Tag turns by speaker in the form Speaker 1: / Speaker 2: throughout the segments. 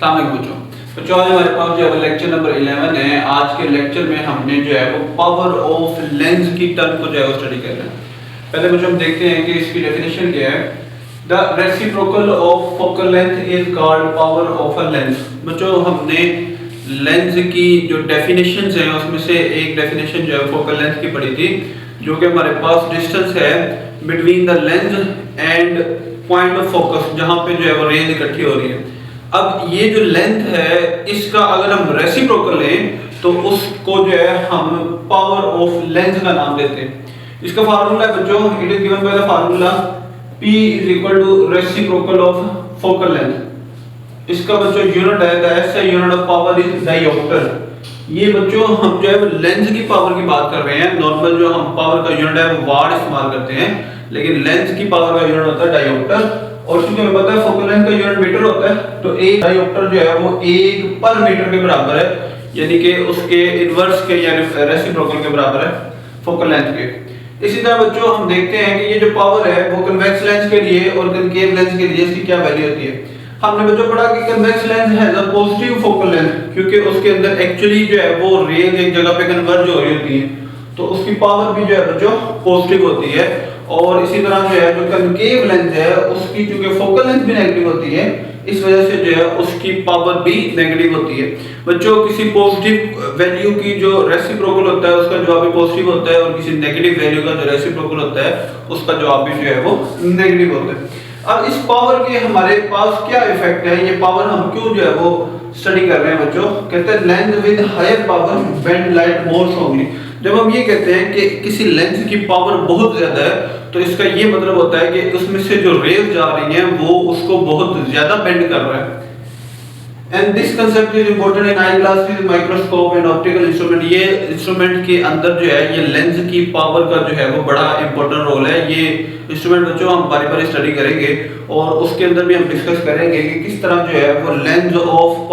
Speaker 1: बच्चों बच्चों आज हमारे पास जो है लेक्चर नंबर 11 है। आज के लेक्चर में हमने जो है वो पावर ऑफ लेंस की टर्म को जो है वो स्टडी करना है। पहले बच्चों हम देखते हैं कि इसकी डेफिनेशन क्या है। The reciprocal of focal length is called power of a lens. बच्चों हमने लेंस की जो डेफिनेशंस हैं उसमें से एक डेफिनेशन जो है फोकल लेंथ की पढ़ी थी, जो कि हमारे पास डिस्टेंस है between the lens and point of focus, जहां पे जो है वो रेंज इकट्ठी हो रही है। अब ये जो लेंथ है इसका अगर हम रेसिप्रोकल लें तो उसको जो है हम पावर ऑफ लेंस का नाम देते हैं। इसका फार्मूला है बच्चों, it is given by the formula P is equal to reciprocal of focal length. इसका बच्चों यूनिट है the SI unit of power is dioptre. ये बच्चों हम जो है लेंस की पावर की बात कर रहे हैं। नॉर्मल जो हम पावर का यूनिट है वो वाट इस्तेमाल करते हैं, लेकिन लेंस की पावर का यूनिट होता है डायोप्टर। और क्योंकि हमें पता है फोकल लेंथ का यूनिट मीटर होता है, तो एक डायोप्टर जो है वो 1 पर मीटर के बराबर है, यानी कि उसके इनवर्स के या रेसिप्रोकल के बराबर है फोकल लेंथ के। इसी तरह बच्चों हम देखते हैं कि ये जो पावर है वो कन्वेक्स लेंस के लिए और कनकेव लेंस के लिए इसकी क्या वैल्यू होती है। हमने बच्चों पढ़ा कि convex lens has a positive focal length, क्योंकि उसके अंदर एक्चुअली जो है वो रेज एक जगह पे कन्वर्ज हो रही होती है, तो उसकी पावर भी जो है बच्चों पॉजिटिव होती है। और इसी तरह जो है जो कनकेव लेंस है उसकी चूंकि फोकल लेंथ भी नेगेटिव होती है, इस वजह से जो है उसकी पावर भी नेगेटिव होती है। बच्चों किसी पॉजिटिव वैल्यू की जो रेसिप्रोकल होता है उसका जवाब भी पॉजिटिव होता है, और किसी नेगेटिव वैल्यू का जो रेसिप्रोकल होता है उसका जवाब भी जो है वो नेगेटिव होता है। अब इस पावर के हमारे पास क्या इफेक्ट है, ये पावर हम क्यों जो है वो स्टडी कर रहे हैं बच्चों। कहते हैं lens with higher power bend light more strongly. जब हम ये कहते हैं कि किसी लेंस की पावर बहुत ज्यादा है, तो इसका ये मतलब होता है कि उसमें से जो रेज जा रही हैं वो उसको बहुत ज्यादा बेंड कर रहा है। And this concept is important in eye glasses, microscope and optical instrument. ये इंस्ट्रूमेंट के अंदर जो है ये लेंस की पावर का जो है वो बड़ा इंपॉर्टेंट रोल है। ये इंस्ट्रूमेंट बच्चों हम बारी बारी स्टडी करेंगे और उसके अंदर भी हम डिस्कस करेंगे कि किस तरह जो है वो lens of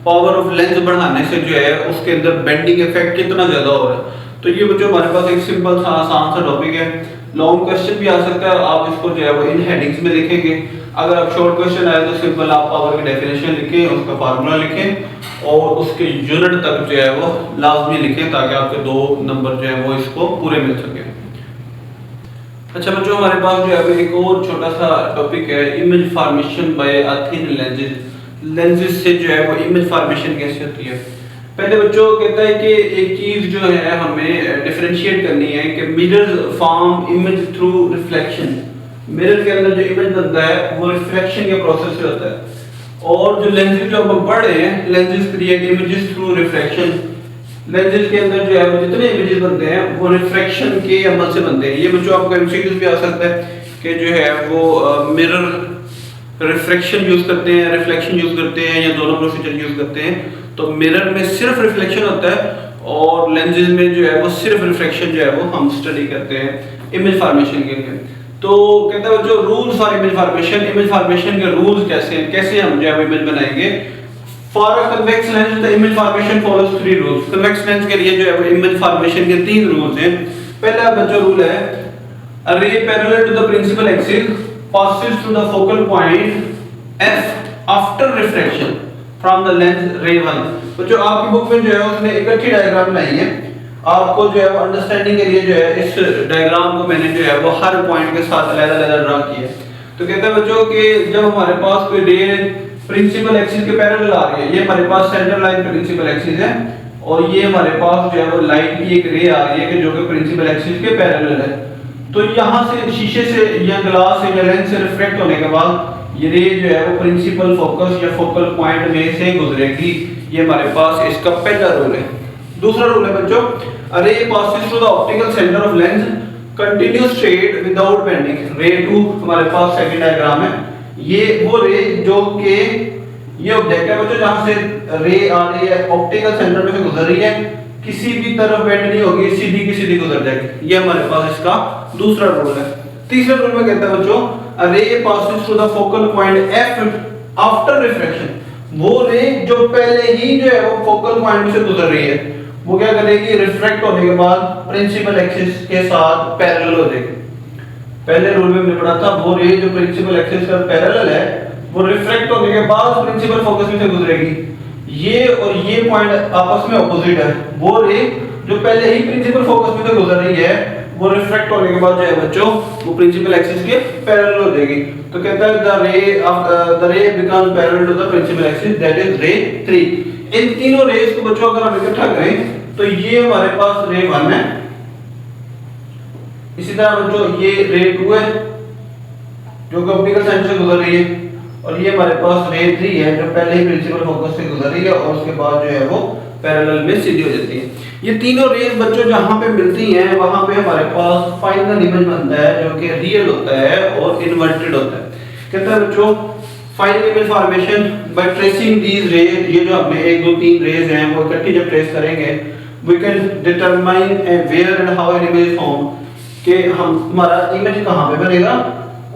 Speaker 1: power of lens बढ़ाने से जो है उसके अंदर बेंडिंग इफेक्ट कितना ज्यादा हो रहा है। तो ये बच्चों हमारे पास एक सिंपल सा आसान सा टॉपिक है। लॉन्ग क्वेश्चन भी आ सकता है, आप इसको जो है वो इन हेडिंग्स में लिखेंगे। अगर आप शॉर्ट क्वेश्चन आए तो सिंपल आप पावर की डेफिनेशन लिखें, उसका फार्मूला लिखें और उसके यूनिट तक जो है वो लाजमी लिखें, ताकि आपके 2 नंबर जो है वो इसको पूरे मिल सके। अच्छा बच्चों हमारे पास जो है एक और छोटा सा टॉपिक है, image formation bye thin lenses. Lenses से जो है वो इमेज फॉर्मेशन कैसे होती है। पहले बच्चों कहता है कि एक चीज जो है हमें डिफरेंशिएट करनी है कि mirrors form image through reflection. Mirror के अंदर जो इमेज बनता है वो रिफ्लेक्शन के प्रोसेस से होता है, और जो लेंसेज जो हम पढ़ रहे हैं lenses create images through reflection. Lenses के अंदर जो है वो जितने इमेजेस बनते हैं वो रिफ्लेक्शन के अमल से बनते हैं। ये बच्चों आपको एमसीक्यूज भी आ सकता है कि जो है वो मिरर रिफ्लेक्शन यूज करते हैं, रिफ्लेक्शन यूज करते हैं, या दोनों प्रोसीजर यूज करते हैं। तो मिरर में सिर्फ रिफ्लेक्शन होता है और लेंसेज में जो है वो सिर्फ रिफ्लेक्शन जो है वो हम स्टडी करते हैं इमेज फॉर्मेशन के लिए। तो कहता है जो rules for image formation, image formation के रूल्स कैसे हैं, कैसे हम जो है इमेज बनाएंगे। For a convex lens the image formation follows 3 rules. Convex lens के लिए जो है वो इमेज फॉर्मेशन के 3 रूल्स हैं। पहला बच्चों रूल है a ray parallel to the principal axis passes through the focal point f after reflection from the lens ray 1। तो जो आपकी बुक में जो है उसने इकट्ठी डायग्राम बनाई है, आपको जो है अंडरस्टैंडिंग के लिए जो है इस डायग्राम को मैंने जो है वो हर पॉइंट के साथ अलग-अलग ड्रा किया है। तो कहते हैं बच्चों कि जब हमारे पास कोई रे प्रिंसिपल एक्सिस के पैरेलल आ रही है, ये हमारे पास सेंटर लाइन प्रिंसिपल एक्सिस है, और ये हमारे पास जो है वो लाइट की एक रे आ रही है कि जो कि प्रिंसिपल एक्सिस के पैरेलल है। तो यहाँ से शीशे से या ग्लास से या लेंस से रिफ्लेक्ट होने के बाद ये रे जो है वो प्रिंसिपल फोकस या फोकल पॉइंट में से गुजरेगी। ये हमारे पास इसका पहला रूल है। दूसरा रूल है बच्चों a ray passes through the optical centre of lens continuous straight without bending. Ray 2 हमारे पास सेकंड डायग्राम है। ये वो रे जो कि ये ऑब्जेक्ट है बच्चों जहां से रे आ रही है ऑप्टिकल सेंटर में से गुजर रही है, किसी भी तरफ बेंड नहीं होगी, सीधी की सीधी गुजर जाएगी। ये हमारे पास इसका दूसरा रूल है। तीसरा रूल में कहता है बच्चों a ray passes through the focal point f after reflection. वो रे जो पहले ही जो है वो फोकल पॉइंट से गुजर रही है वो क्या करेगी, रिफ्लेक्ट होने के बाद प्रिंसिपल एक्सिस के साथ पैरेलल हो जाएगी। पहले रूल में हमने पढ़ा था वो रे जो प्रिंसिपल एक्सिस का पैरेलल है वो रिफ्रैक्ट होने के बाद प्रिंसिपल फोकस में से गुजरेगी। ये और ये पॉइंट आपस में ऑपोजिट है। वो रे जो पहले ही प्रिंसिपल फोकस में से गुजर रही है वो रिफ्रैक्ट होने के बाद जो है बच्चों वो प्रिंसिपल एक्सिस के पैरेलल हो जाएगी। तो कहता है the ray becomes parallel to the principal axis, that is ray 3। इन तीनों रेस को बच्चों अगर हम इकट्ठा करें तो ये हमारे पास रे 1 है, इसी तरह बच्चों ये रे 2 है जो कि ऑप्टिकल सेंटर से गुजर रही है, और ये हमारे पास रे 3 है जो पहले ही प्रिंसिपल फोकस से गुजर रही है और उसके बाद जो है वो पैरेलल में सीधी हो जाती है। ये तीनों रेस बच्चों जहां पे मिलती हैं वहां पे हमारे पास फाइनल इमेज बनता है जो कि रियल होता है और इन्वर्टेड होता है। कहता है बच्चों final image formation by tracing these rays, ये जो हमने 1 2 3 रेज हैं वो इकट्ठी जब ट्रेस करेंगे we can determine where and how an image form, कि हमारा इमेज कहां पे बनेगा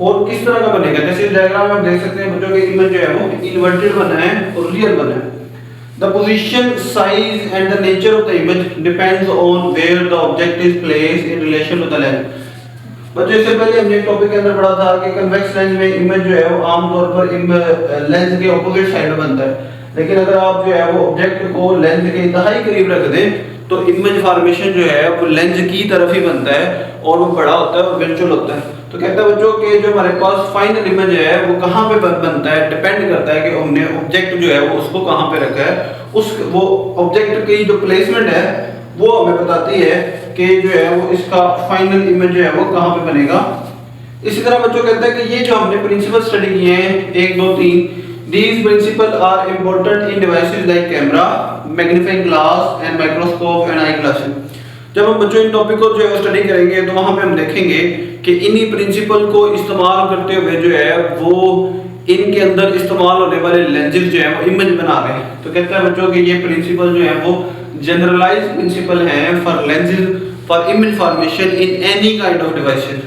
Speaker 1: और किस तरह का बनेगा। जैसे इस डायग्राम में आप देख सकते हैं बच्चों के इमेज जो है वो इन्वर्टेड बना है और रियल बना है। The position, size and the nature of the image depends on where the object is placed in relation to the lens। बच्चों इससे पहले हमने एक टॉपिक के अंदर पढ़ा था कि कन्वेक्स लेंस में इमेज जो है वो आमतौर पर लेंस के ऑपोजिट साइड में बनता है, लेकिन अगर आप जो है वो ऑब्जेक्ट को लेंस के इंतहाई करीब रख दें तो इमेज फॉर्मेशन जो है वो लेंस की तरफ ही बनता है और वो बड़ा होता है और वर्चुअल होता है। तो कहता है बच्चों कि जो हमारे पास फाइनल इमेज है वो कहाँ पे बनता है, डिपेंड करता है कि हमने ऑब्जेक्ट जो है वो उसको कहाँ पे रखा है। उस वो ऑब्जेक्ट की जो प्लेसमेंट है वो हमें बताती है कि जो है वो इसका फाइनल इमेज जो है वो कहाँ पे बनेगा। इसी तरह बच्चों कहता है कि ये जो हमने प्रिंसिपल स्टडी किए हैं 1 2 3, these principles are important in devices like camera, magnifying glass and microscope and eyeglasses। जब हम बच्चों इन टॉपिक को जो है स्टडी करेंगे तो वहां पे हम देखेंगे कि इन्हीं प्रिंसिपल को इस्तेमाल करते हुए जो है वो इनके अंदर इस्तेमाल होने वाले लेंसेज जो है वो इमेज बना रहे हैं। तो कहता है बच्चों कि ये प्रिंसिपल जो है वो जनरलाइज्ड प्रिंसिपल है for lenses for image formation in any kind of devices.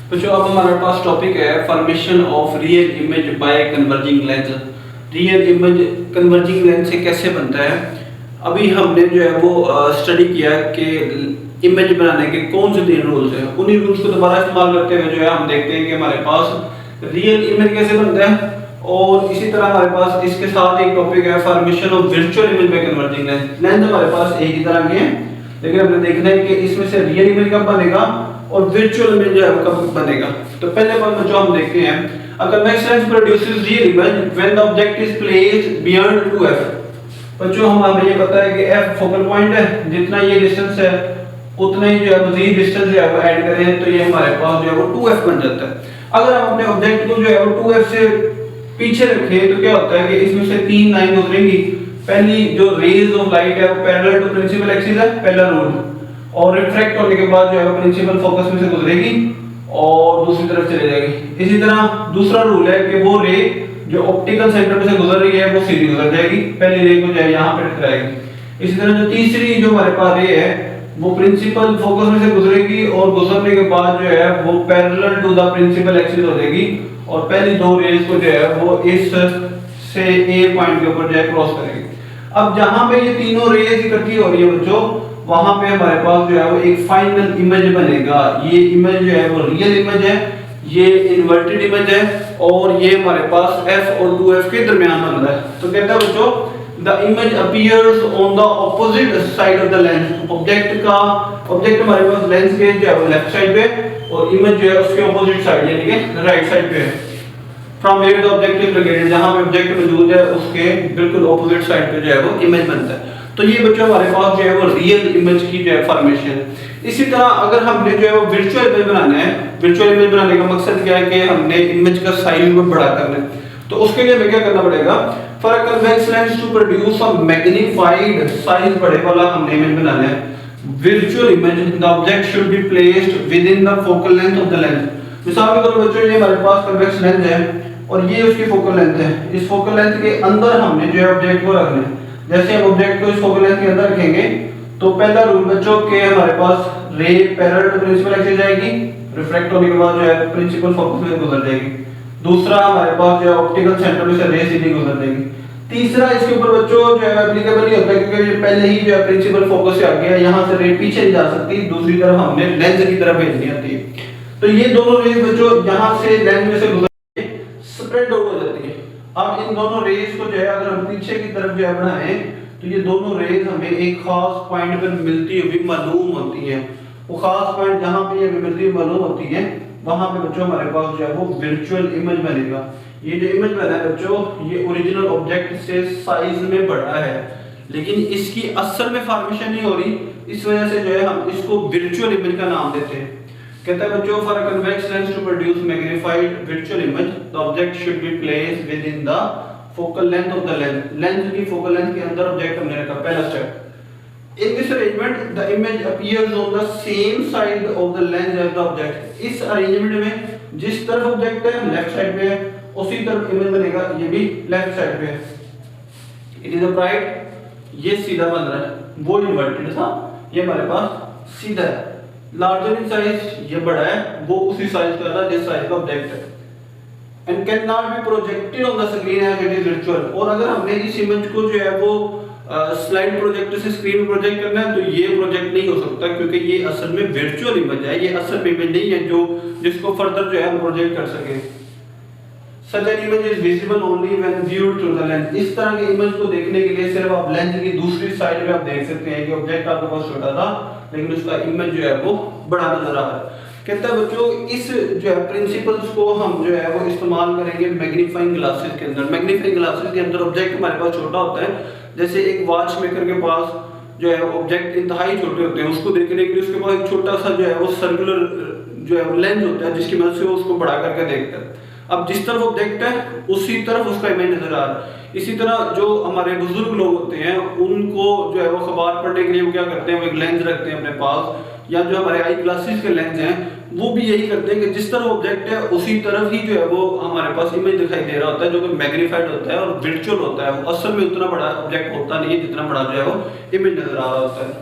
Speaker 1: तो जो अब हमारे पास टॉपिक है formation of real image by converging lens. Real image converging lens से कैसे बनता है, अभी हमने जो है वो स्टडी किया कि इमेज बनाने के कौन से 3 रूल्स हैं। उन्हीं रूल्स को दोबारा इस्तेमाल करते हुए जो है हम देखते हैं कि हमारे पास रियल इमेज कैसे बनता है, और इसी तरह हमारे पास इसके साथ एक टॉपिक है formation of virtual image by converging lens. Lens हमारे पास एक ही तरह के हैं, लेकिन हमने देखना है कि इसमें से रियल इमेज कब बनेगा और वर्चुअल इमेज जो है वो कब बनेगा। तो पहले बात जो हम देखते हैं, a convex lens produces real image when the object is placed beyond 2f। बच्चों हमें ये पता है कि f फोकल पॉइंट है, जितना ये डिस्टेंस है उतना ही जो है मजीद डिस्टेंस जो है वो ऐड करें तो ये हमारे पास जो है वो 2f बन जाता है। अगर हम अपने ऑब्जेक्ट को जो है वो 2f से पीछे रखें तो क्या होता है कि इसमें से 3 लाइन गुजरेंगी। पहली जो रेज ऑफ लाइट है वो पैरेलल टू प्रिंसिपल एक्सिस है, पहला रूल, और रिफ्रैक्ट होने के बाद जो है प्रिंसिपल फोकस में से गुजरेगी और दूसरी तरफ चले जाएगी। इसी तरह दूसरा रूल है कि वो रे जो ऑप्टिकल सेंटर में से गुजर रही है वो सीधी गुजर जाएगी, पहली रे को जो है यहाँ पे टकराएगी। इसी तरह जो तीसरी जो हमारे पास रे है वो प्रिंसिपल फोकस में से गुजरेगी और गुजरने के बाद जो है वो parallel to the principal axis हो जाएगी और पहली 2 रेज को जो है वो इस से ए पॉइंट के ऊपर जो है क्रॉस करेगी। अब जहां पे ये तीनों रेज इकट्ठी हो रही है बच्चों, वहां पे हमारे पास जो है वो एक फाइनल इमेज बनेगा। ये इमेज जो है वो रियल इमेज है, ये इन्वर्टेड इमेज है और ये हमारे पास f और 2f के दरमियान बन रहा है। तो कहता है बच्चों the image appears on the opposite side of the lens। Object हमारे पास लेंस के जो है वो लेफ्ट साइड पे और इमेज जो है उसके ऑपोजिट साइड यानी कि राइट साइड पे है। From where the object is located, जहां पे ऑब्जेक्ट मौजूद है उसके बिल्कुल ऑपोजिट साइड पे जो है वो इमेज बनता है। तो ये बच्चों हमारे पास जो है वो रियल इमेज की जो है फॉर्मेशन। इसी तरह अगर हमने जो है वो वर्चुअल इमेज बनाना है, वर्चुअल इमेज बनाने का मकसद क्या है कि हमने इमेज का साइज को बड़ा करना है। तो उसके लिए हमें क्या करना पड़ेगा, for a convex lens to produce a magnified size बड़े वाला हमने इमेज बनाना है virtual image, the object should be placed within the focal length of the lens. मिसाल के तौर पर बच्चों ये हमारे पास कन्वेक्स लेंस है और ये उसकी फोकल लेंथ है। इस फोकल लेंथ के अंदर हमने जो है ऑब्जेक्ट को रखना है। जैसे हम ऑब्जेक्ट को इस फोकल लेंथ के अंदर रखेंगे तो पहला रूल बच्चों के हमारे पास ray parallel to principal axis जाएगी, रिफ्रैक्ट होने के बाद जो है प्रिंसिपल फोकस में गुजर जाएगी। दूसरा हमारे पास जो है ऑप्टिकल सेंटर में से रे सीधी गुजर जाएगी। तीसरा इसके ऊपर बच्चों जो है एप्लीकेबल नहीं होता क्योंकि पहले ही जो है प्रिंसिपल फोकस से आ गया, यहां से रे पीछे नहीं जा सकती, दूसरी तरफ हमने लेंस की तरफ भेजनी होती है। तो ये दोनों रेज बच्चों यहां से लेंस में से गुजर स्प्रेड आउट हो जाती है। अब इन दोनों रेज को जो है अगर हम पीछे की तरफ जो है बढ़ाएं तो ये दोनों रेज हमें एक खास पॉइंट पर मिलती हुई मालूम होती है। वो खास पॉइंट जहां पे ये मिलती हुई मालूम होती है वहां पे बच्चों हमारे पास जो है वो वर्चुअल इमेज बनेगा। ये जो इमेज बना है बच्चों ये ओरिजिनल ऑब्जेक्ट से साइज में बड़ा है, लेकिन इसकी असल में फॉर्मेशन नहीं हो रही, इस वजह से जो है हम इसको वर्चुअल इमेज का नाम देते हैं। कहता है बच्चों for a convex lens to produce magnified virtual image the object should be placed within the focal length of the lens. Lens की फोकल लेंथ के अंदर ऑब्जेक्ट हमने रखा, पहला step. In this arrangement, the image appears on the same side of the lens as the object. इस arrangement में जिस तरफ ऑब्जेक्ट है लेफ्ट साइड पे है, उसी तरफ इमेज बनेगा, ये भी लेफ्ट साइड पे है। It is upright, ये सीधा बन रहा है, वो इन्वर्टेड था, ये हमारे पास सीधा है। Larger in size, ये बड़ा है, वो उसी साइज का था जिस साइज का ऑब्जेक्ट है। And cannot be projected on the screen as it is virtual. और अगर हमने इस इमेज को जो है वो स्लाइड प्रोजेक्टर से स्क्रीन में प्रोजेक्ट करना है तो ये प्रोजेक्ट नहीं हो सकता, क्योंकि ये असल में वर्चुअल इमेज है, ये असल में इमेज नहीं है जो जिसको फर्दर जो है हम प्रोजेक्ट कर सके। Such an image is visible only when viewed through the lens. इस तरह के इमेज को देखने के लिए सिर्फ आप लेंस की दूसरी साइड में आप देख सकते हैं कि ऑब्जेक्ट आपके पास छोटा था लेकिन उसका इमेज जो है वो बड़ा नजर आ रहा है। कहता है बच्चों इस जो है प्रिंसिपल्स को हम जो है वो इस्तेमाल करेंगे मैग्नीफाइंग ग्लासेस के अंदर। मैग्नीफाइंग ग्लासेस के अंदर ऑब्जेक्ट हमारे पास छोटा होता है, जैसे एक वॉच मेकर के पास जो है ऑब्जेक्ट इंतहाई छोटे होते हैं, उसको देखने के लिए उसके पास एक छोटा सा जो है वो सर्कुलर जो है लेंस होता है जिसकी मदद से वो उसको बढ़ा करके देखता है। अब जिस तरफ ऑब्जेक्ट है उसी तरफ उसका इमेज नजर आ रहा है। इसी तरह जो हमारे बुजुर्ग लोग होते हैं उनको जो है वो अखबार पढ़ने के लिए वो क्या करते हैं, वो एक लेंस रखते हैं अपने पास, या जो हमारे आई ग्लासेस के लेंस हैं वो भी यही करते हैं कि जिस तरफ ऑब्जेक्ट है उसी तरफ ही जो है वो हमारे पास इमेज दिखाई दे रहा होता है, जो कि मैग्नीफाइड होता है और वर्चुअल होता है। वो असल में उतना बड़ा ऑब्जेक्ट होता नहीं है जितना बड़ा जो है वो इमेज नजर आ रहा होता है।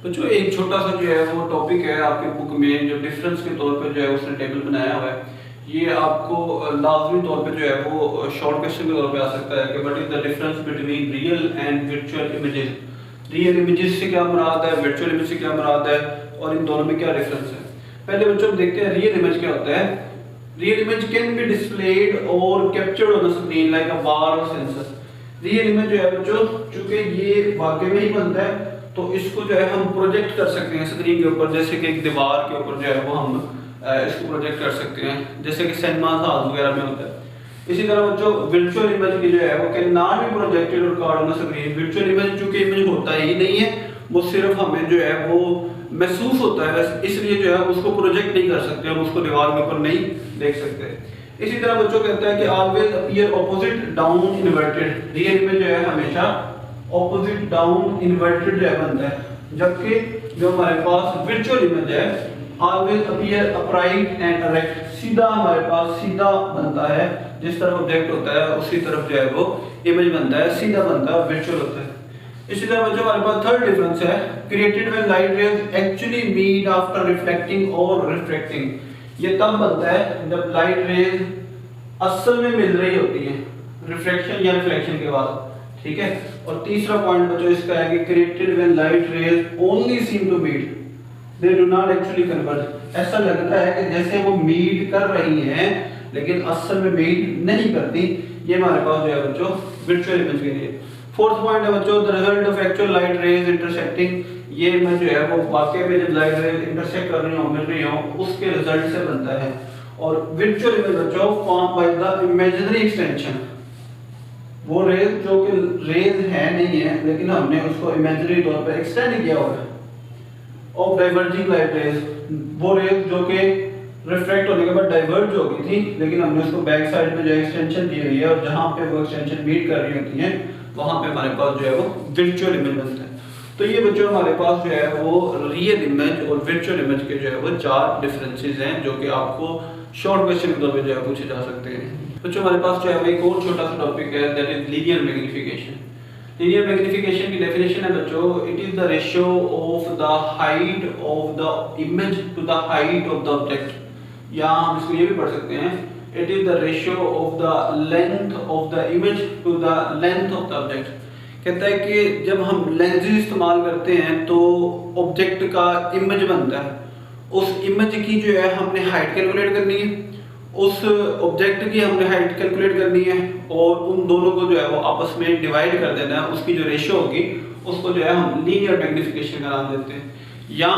Speaker 1: तो जो एक छोटा सा जो है वो टॉपिक है आपकी बुक में जो डिफरेंस के तौर पे जो है उसने टेबल बनाया हुआ है, ये आपको लाजमी तौर पे जो है वो शॉर्ट क्वेश्चन के तौर पे आ सकता है कि what is the difference between real and virtual images. Real images से क्या मुराद है, वर्चुअल इमेज से क्या मुराद है और इन दोनों में क्या डिफरेंस है। पहले बच्चों देखते हैं रियल इमेज क्या होता है। Real image can be displayed और captured on the screen like a bar और सेंसर। रियल इमेज जो है बच्चों चूंकि ये वाकई में ही बनता है तो इसको जो है हम प्रोजेक्ट कर सकते हैं स्क्रीन के ऊपर, जैसे कि एक दीवार के ऊपर जो है वो हम इसको प्रोजेक्ट कर सकते हैं, जैसे कि सिनेमा हॉल वगैरह में होता है। इसी तरह बच्चों वर्चुअल इमेज की जो है वो कैन नॉट बी प्रोजेक्टेड और card on the screen. Virtual image चूंकि इमेज होता ही नहीं है, वो सिर्फ हमें जो है वो महसूस होता है बस, इसलिए जो है उसको प्रोजेक्ट नहीं कर सकते, हम उसको दीवार के ऊपर नहीं देख सकते। इसी तरह बच्चों कहता है कि always appear opposite down inverted. Real image जो है हमेशा ऑपोजिट डाउन इन्वर्टेड जो है बनता है, जबकि जो हमारे पास वर्चुअल इमेज है always appear upright and erect. सीधा हमारे पास सीधा बनता है, जिस तरफ ऑब्जेक्ट होता है उसी तरफ जो है वो इमेज बनता है, सीधा बनता है, वर्चुअल होता है। इसी तरह बच्चों हमारे पास थर्ड डिफरेंस है created when light rays actually meet after reflecting और रिफ्रैक्टिंग। ये तब बनता है जब लाइट रेज असल में मिल रही होती है रिफ्लेक्शन या रिफ्लेक्शन के बाद, ठीक है। और तीसरा पॉइंट बच्चों इसका है कि created when light rays only seem to meet they do not actually converge. ऐसा लगता है कि जैसे वो मीट कर रही हैं लेकिन असल में मीट नहीं करती। ये हमारे पास जो है बच्चों वर्चुअल इमेज के लिए। फोर्थ पॉइंट है बच्चों the result of actual light rays intersecting. ये इमेज जो है वो वाकई में जब लाइट रेज इंटरसेक्ट कर रही हो मिल रही हो उसके रिजल्ट से बनता है। और वर्चुअल इमेज बच्चों form by the imaginary extension. वो रेज जो कि रेज है नहीं है लेकिन हमने उसको इमेजिनरी तौर पर एक्सटेंड किया हुआ है। ऑफ डाइवर्जिंग लाइट रेज, वो रेज जो कि रिफ्रैक्ट होने के बाद डाइवर्ज हो गई थी लेकिन हमने उसको बैक साइड में जो एक्सटेंशन दी हुई है और जहां पे वो एक्सटेंशन मीट कर रही होती है वहां पे हमारे पास जो है वो वर्चुअल इमेज बनता है। तो ये बच्चों हमारे पास जो है वो रियल इमेज और वर्चुअल इमेज के जो है वो चार डिफरेंसेस हैं जो कि आपको शॉर्ट क्वेश्चन के तौर पे जो है पूछे जा सकते हैं। बच्चों हमारे पास जो है एक और छोटा सा टॉपिक है that is linear magnification. Linear magnification की डेफिनेशन है बच्चों it is the ratio of the height of the image to the height of the object, या हम इसको ये भी पढ़ सकते हैं it is the ratio of the length of the image to the length of the object. कहता है कि जब हम लेंसेज इस्तेमाल करते हैं तो ऑब्जेक्ट का इमेज बनता है, उस इमेज की जो है हमने हाइट कैलकुलेट करनी है उस ऑब्जेक्ट की हमने हाइट कैलकुलेट करनी है और उन दोनों को जो है वो आपस में डिवाइड कर देना है। उसकी जो रेशियो होगी उसको जो है हम लीनियर मैग्नीफिकेशन का नाम देते हैं। या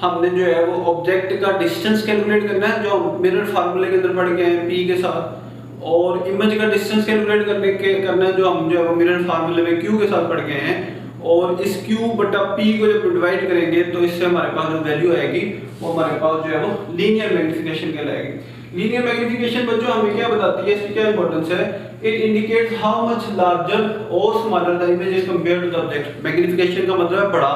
Speaker 1: हमने जो है वो ऑब्जेक्ट का डिस्टेंस कैलकुलेट करना है जो मिरर फार्मूले के अंदर पढ़ गए हैं P के साथ, और इमेज का डिस्टेंस कैलकुलेट करना है जो हम जो है वो मिरर फार्मूले में Q के साथ पढ़ गए हैं। और इस Q बटा P को जब डिवाइड करेंगे तो इससे हमारे पास जो वैल्यू आएगी वो हमारे पास जो है वो लीनियर मैग्नीफिकेशन कहलाएगी। लीनियर मैग्नीफिकेशन बच्चों हमें क्या बताती है, इसकी क्या इंपॉर्टेंस है? It indicates how much larger और smaller the image is compared to the object. Magnification का मतलब है बड़ा।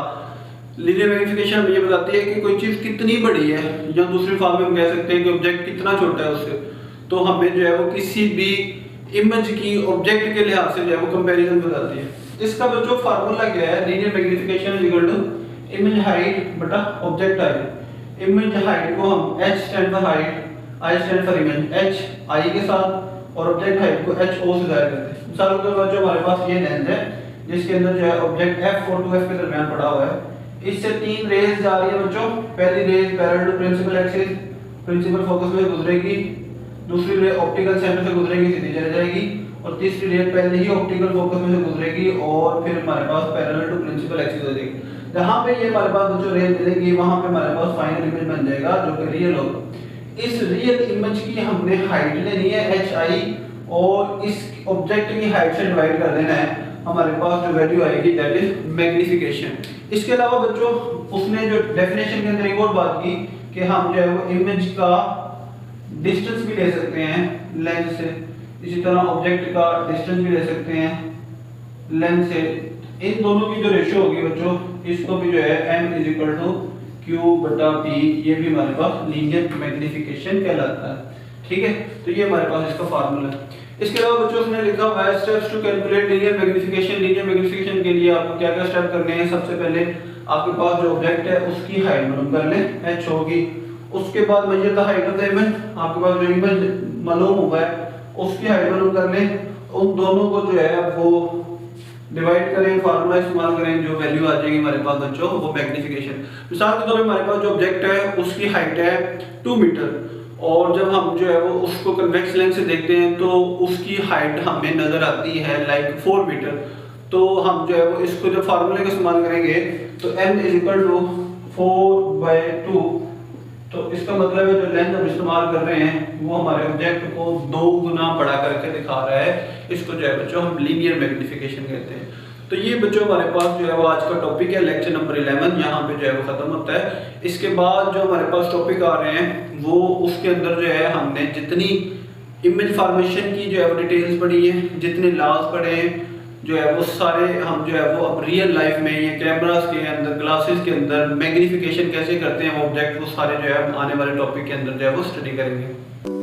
Speaker 1: लीनियर मैग्नीफिकेशन हमें ये बताती है कि कोई चीज कितनी बड़ी है, या दूसरी फॉर्म में हम कह सकते हैं कि ऑब्जेक्ट कितना छोटा है उससे। तो हमें जो है वो किसी भी इमेज की ऑब्जेक्ट के लिहाज से जो है वो कंपैरिजन बताती है। इसका बच्चों फार्मूला क्या है? Linear magnification is equal to image height बटा ऑब्जेक्ट हाइट। इमेज हाइट को हम h stand for height, I stand for image, h I के साथ, और ऑब्जेक्ट हाइट को h o से जाहिर करते हैं। मिसाल के तौर पर जो हमारे पास ये लेंस है जिसके अंदर जो है ऑब्जेक्ट f और 2f के दरमियान पड़ा हुआ है, इससे तीन रेज जा रही है बच्चों। पहली rays parallel to principal axis, principal focus में गुजरेगी, दूसरी रे ऑप्टिकल सेंटर से गुजरेगी, सीधी चली जाएगी, और तीसरी रे पहले ही ऑप्टिकल फोकस में से गुजरेगी और फिर हमारे पास पैरेलल टू प्रिंसिपल एक्सिस हो जाएगी। जहां पे ये हमारे पास जो रेज मिलेगी वहां पे हमारे पास फाइनल इमेज बन जाएगा जो कि रियल होगा। इस रियल इमेज की हमने हाइट लेनी है hi और इस ऑब्जेक्ट की हाइट से डिवाइड कर देना है। हमारे पास जो वैल्यू आएगी दैट इज मैग्नीफिकेशन। इसके अलावा बच्चों उसने जो डेफिनेशन के अंदर एक और बात की कि हम जो है वो इमेज का डिस्टेंस भी ले सकते हैं लेंस से, इसी तरह ऑब्जेक्ट का डिस्टेंस भी ले सकते हैं लेंस से। इन दोनों की जो रेशियो होगी बच्चों, इसको भी जो है m is equal to Q बटा P, ये भी हमारे पास लीनियर मैग्नीफिकेशन कहलाता है। ठीक है, तो ये हमारे पास इसका फार्मूला है। इसके अलावा बच्चों उसने लिखा हुआ है steps to calculate linear magnification. Linear magnification के लिए आपको क्या क्या स्टेप करने हैं? सबसे पहले आपके पास जो ऑब्जेक्ट है उसकी हाइट मालूम कर लें, h होगी। उसके बाद measure the height of the image, आपके पास जो इमेज मालूम हुआ है उसकी हाइट मालूम कर लें। उन दोनों को जो है वो डिवाइड करें, फार्मूला इस्तेमाल करें, जो वैल्यू आ जाएगी हमारे पास बच्चों वो मैग्नीफिकेशन। मिसाल के तौर पे हमारे पास जो ऑब्जेक्ट है उसकी हाइट है 2 मीटर, और जब हम जो है वो उसको कन्वेक्स लेंस से देखते हैं तो उसकी हाइट हमें नजर आती है लाइक 4 मीटर। तो हम जो है वो इसको जब फार्मूले का इस्तेमाल करेंगे तो m इज इक्वल टू 4/2। तो इसका मतलब है जो लेंथ हम इस्तेमाल कर रहे हैं वो हमारे ऑब्जेक्ट को 2 गुना बड़ा करके दिखा रहा है। इसको जो है बच्चों हम लीनियर मैग्नीफिकेशन कहते हैं। तो ये बच्चों हमारे पास जो है वो आज का टॉपिक है, लेक्चर नंबर 11 यहाँ पे जो है वो खत्म होता है। इसके बाद जो हमारे पास टॉपिक आ रहे हैं वो उसके अंदर जो है हमने जितनी इमेज फॉर्मेशन की जो है वो डिटेल्स पढ़ी है, जितने लॉज पढ़े हैं जो है वो सारे हम जो है वो अब रियल लाइफ में ये कैमरास के अंदर, ग्लासेस के अंदर मैग्नीफिकेशन कैसे करते हैं वो ऑब्जेक्ट, वो सारे जो है आने वाले टॉपिक के अंदर जो है वो स्टडी करेंगे।